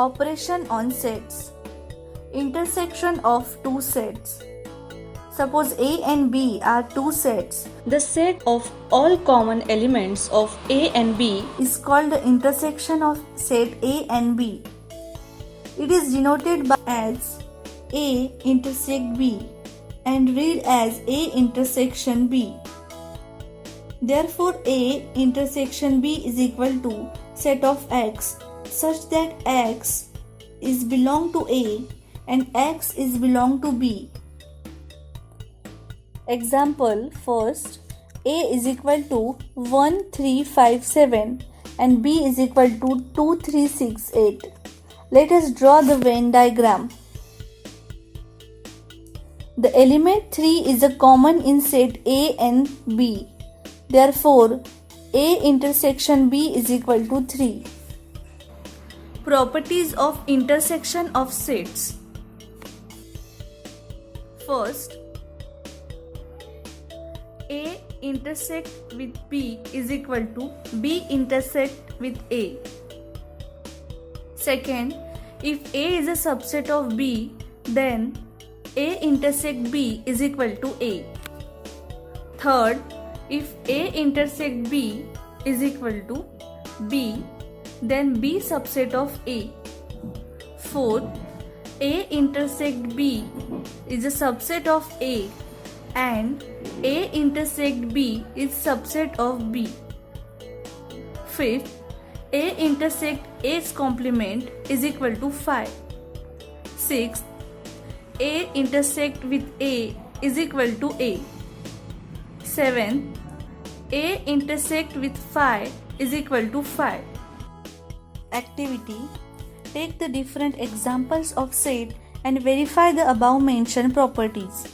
Operation on sets. Intersection of two sets. Suppose A and B are two sets. The set of all common elements of A and B Is called the intersection of set A and B. It is denoted by as A intersect B and read as A intersection B. Therefore, A intersection B is equal to set of X such that X is belong to A and X is belong to B. Example first, A is equal to 1357 and B is equal to 2368. Let us draw the Venn diagram. The element 3 is a common in set A and B. Therefore, A intersection B is equal to 3. Properties of intersection of sets. First, A intersect with B is equal to B intersect with A. Second, if A is a subset of B, then A intersect B is equal to A. Third, if A intersect B is equal to B, then B subset of A. Fourth, A intersect B is a subset of A and A intersect B is subset of B. Fifth, A intersect A's complement is equal to 5. Sixth, A intersect with A is equal to A. Seventh, A intersect with 5 is equal to 5. Activity. Take the different examples of set and verify the above mentioned properties.